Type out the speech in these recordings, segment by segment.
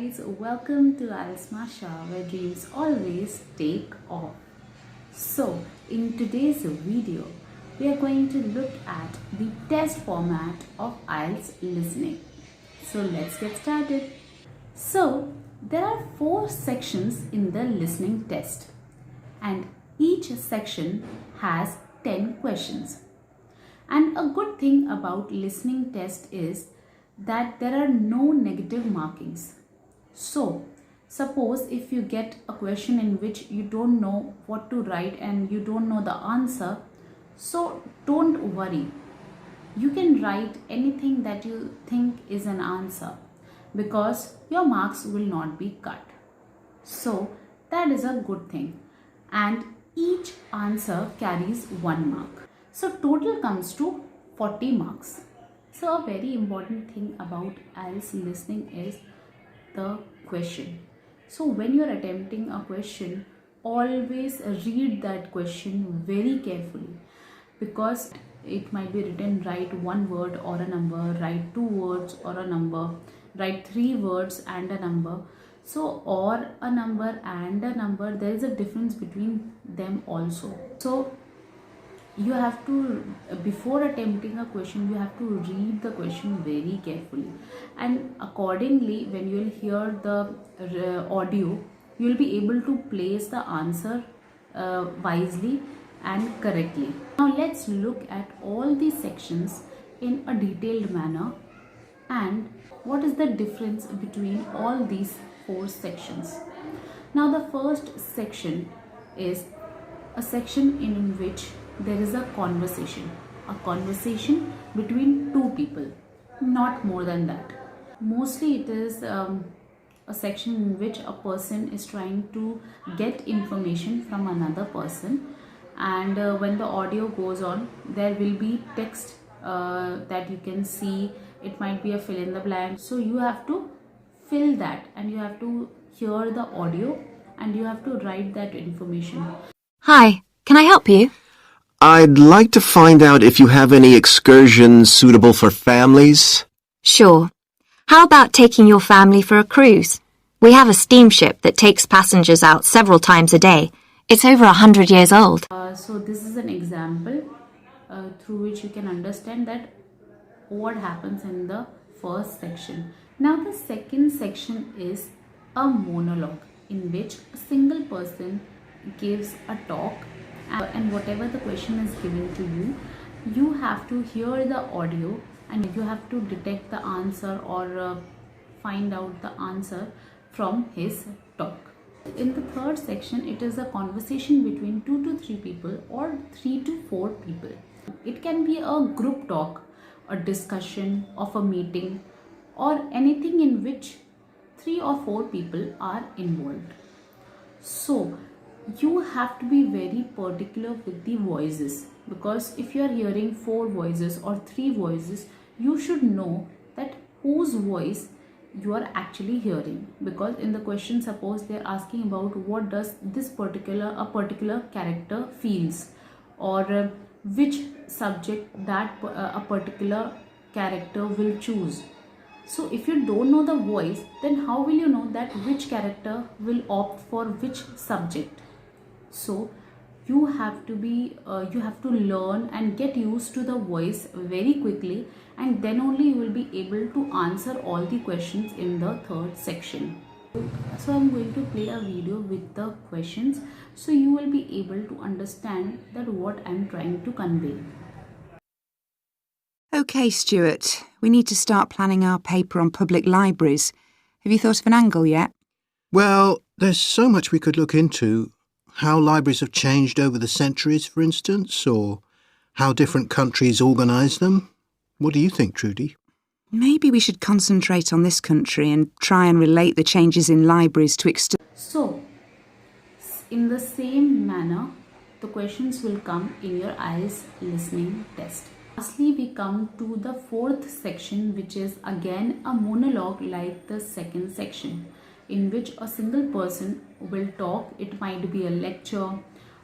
guys, welcome to IELTS Masha, where dreams always take off. So, in today's video, we are going to look at the test format of IELTS listening. So, let's get started. So, there are 4 sections in the listening test, and each section has 10 questions. And a good thing about listening test is that there are no negative markings. So, suppose if you get a question in which you don't know what to write and you don't know the answer, so don't worry. You can write anything that you think is an answer because your marks will not be cut. So, that is a good thing. And each answer carries 1 mark. So, total comes to 40 marks. So, a very important thing about IELTS listening is the question. So, when you are attempting a question, always read that question very carefully because it might be written write 1 word or a number, write 2 words or a number, write 3 words and a number. So, or a number and a number, there is a difference between them also. So, you have to, before attempting a question, you have to read the question very carefully, and accordingly when you will hear the audio, you will be able to place the answer wisely and correctly. Now let's look at all these sections in a detailed manner and what is the difference between all these 4 sections. Now the first section is a section in which there is a conversation between 2 people, not more than that. Mostly it is a section in which a person is trying to get information from another person, and when the audio goes on, there will be text that you can see. It might be a fill in the blank, so you have to fill that and you have to hear the audio and you have to write that information. Hi, can I help you? I'd like to find out if you have any excursions suitable for families. Sure. How about taking your family for a cruise? We have a steamship that takes passengers out several times a day. It's over 100 years old. So this is an example through which you can understand that what happens in the first section. Now the second section is a monologue in which a single person gives a talk, and whatever the question is given to you, you have to hear the audio and you have to detect the answer or find out the answer from his talk. In the third section, it is a conversation between 2 to 3 people or 3 to 4 people. It can be a group talk, a discussion of a meeting, or anything in which 3 or 4 people are involved. So, you have to be very particular with the voices, because if you are hearing 4 voices or 3 voices, you should know that whose voice you are actually hearing, because in the question, suppose they are asking about what does this particular character feels, or which subject that a particular character will choose. So if you don't know the voice, then how will you know that which character will opt for which subject? So you have to learn and get used to the voice very quickly, and then only you will be able to answer all the questions in the third section. So I'm going to play a video with the questions so you will be able to understand that what I'm trying to convey. OK, Stuart, we need to start planning our paper on public libraries. Have you thought of an angle yet? Well, there's so much we could look into. How libraries have changed over the centuries, for instance, or how different countries organise them. What do you think, Trudy? Maybe we should concentrate on this country and try and relate the changes in libraries to So, in the same manner, the questions will come in your IELTS listening test. Lastly, we come to the 4th section, which is again a monologue like the second section, in which a single person will talk. It might be a lecture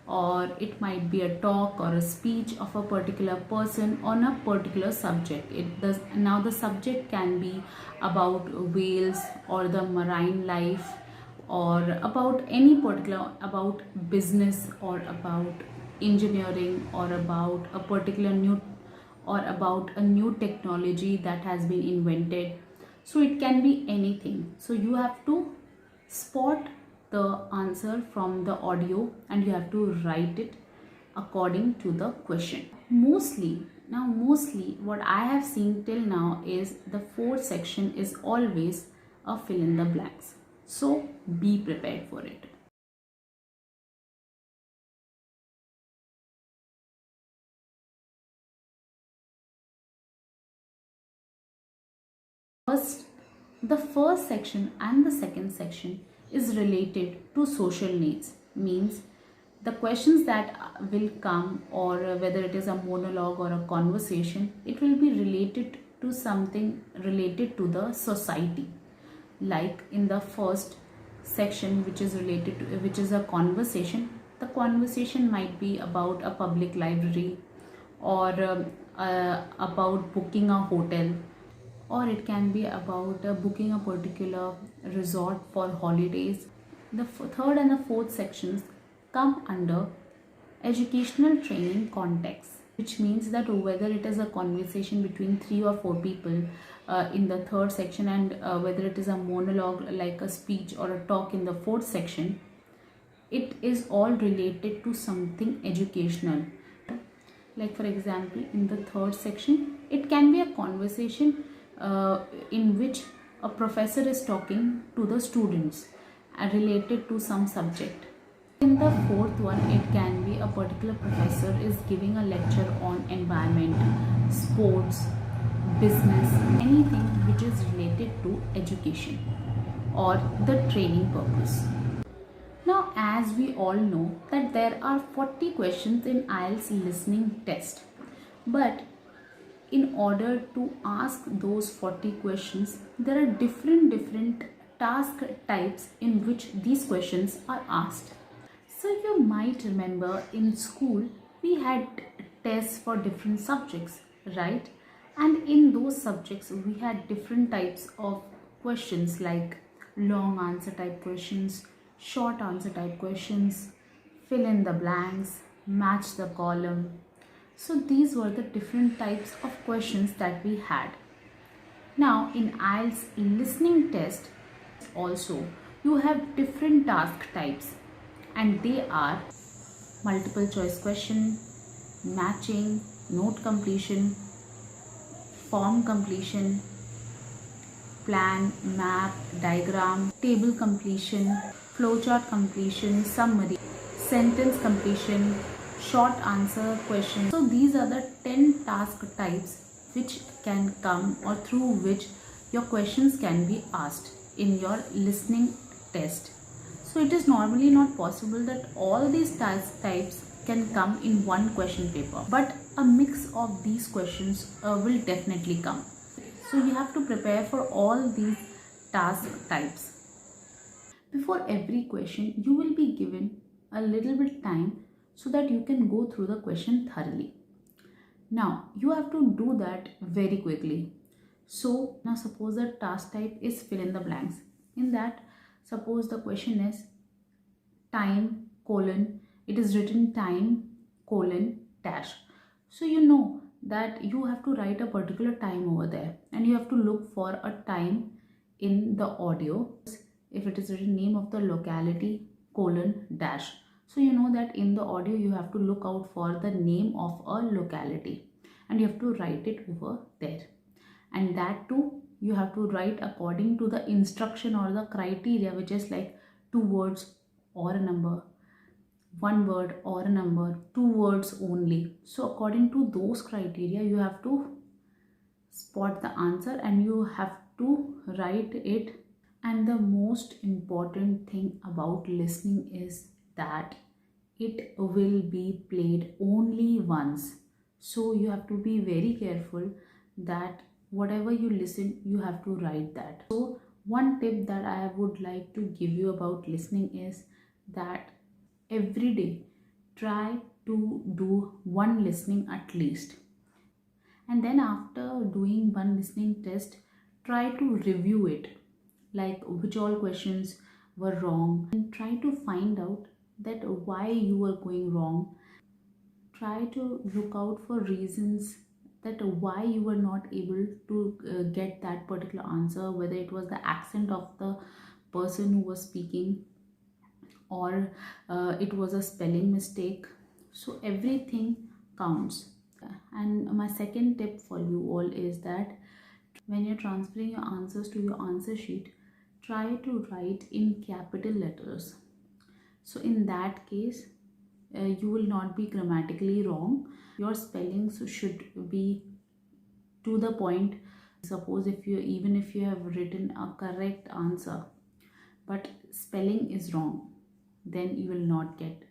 or it might be a talk or a speech of a particular person on a particular subject. It does now the subject can be about whales or the marine life, or about any particular, about business or about engineering, or about a particular new, or about a new technology that has been invented. So it can be anything. So you have to spot the answer from the audio and you have to write it according to the question. Mostly what I have seen till now is the fourth section is always a fill in the blanks. So be prepared for it. The first section and the second section is related to social needs, means the questions that will come, or whether it is a monologue or a conversation, it will be related to something related to the society. Like in the first section, which is related to, which is a conversation, the conversation might be about a public library, or about booking a hotel, or it can be about booking a particular resort for holidays. The third and the fourth sections come under educational training context, which means that whether it is a conversation between 3 or 4 people in the third section, and whether it is a monologue like a speech or a talk in the fourth section, it is all related to something educational. Like for example, in the third section, it can be a conversation in which a professor is talking to the students related to some subject. In the fourth one, it can be a particular professor is giving a lecture on environment, sports, business, anything which is related to education or the training purpose. Now, as we all know that there are 40 questions in IELTS listening test, but in order to ask those 40 questions, there are different task types in which these questions are asked. So you might remember in school we had tests for different subjects, right? And in those subjects we had different types of questions, like long answer type questions, short answer type questions, fill in the blanks, match the column. So these were the different types of questions that we had. Now in IELTS listening test also you have different task types, and they are multiple choice question, matching, note completion, form completion, plan, map, diagram, table completion, flowchart completion, summary, sentence completion, short answer question. So these are the 10 task types which can come, or through which your questions can be asked in your listening test. So it is normally not possible that all these task types can come in one question paper, but a mix of these questions will definitely come. So you have to prepare for all these task types. Before every question, you will be given a little bit time so that you can go through the question thoroughly. Now you have to do that very quickly. So now suppose the task type is fill in the blanks. In that, suppose the question is time colon, it is written time colon dash. So you know that you have to write a particular time over there, and you have to look for a time in the audio. If it is written name of the locality colon dash, so you know that in the audio you have to look out for the name of a locality and you have to write it over there. And that too you have to write according to the instruction or the criteria, which is like 2 words or a number, 1 word or a number, 2 words only. So according to those criteria you have to spot the answer and you have to write it. And the most important thing about listening is that it will be played only once. So you have to be very careful that whatever you listen, you have to write that. So one tip that I would like to give you about listening is that every day try to do one listening at least. And then after doing one listening test, try to review it, like which all questions were wrong, and try to find out that why you were going wrong. Try to look out for reasons that why you were not able to get that particular answer, whether it was the accent of the person who was speaking, or it was a spelling mistake. So everything counts. And my second tip for you all is that when you're transferring your answers to your answer sheet, try to write in capital letters. So in that case, you will not be grammatically wrong. Your spellings should be to the point. Suppose if you have written a correct answer but spelling is wrong, then you will not get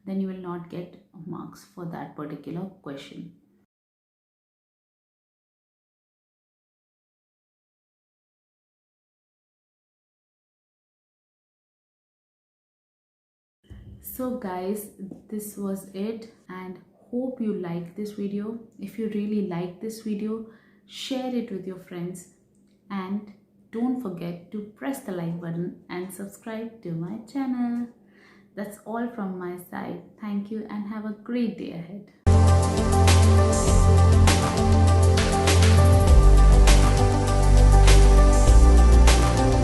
then you will not get marks for that particular question. So guys, this was it, and hope you like this video. If you really like this video, share it with your friends, and don't forget to press the like button and subscribe to my channel. That's all from my side. Thank you and have a great day ahead.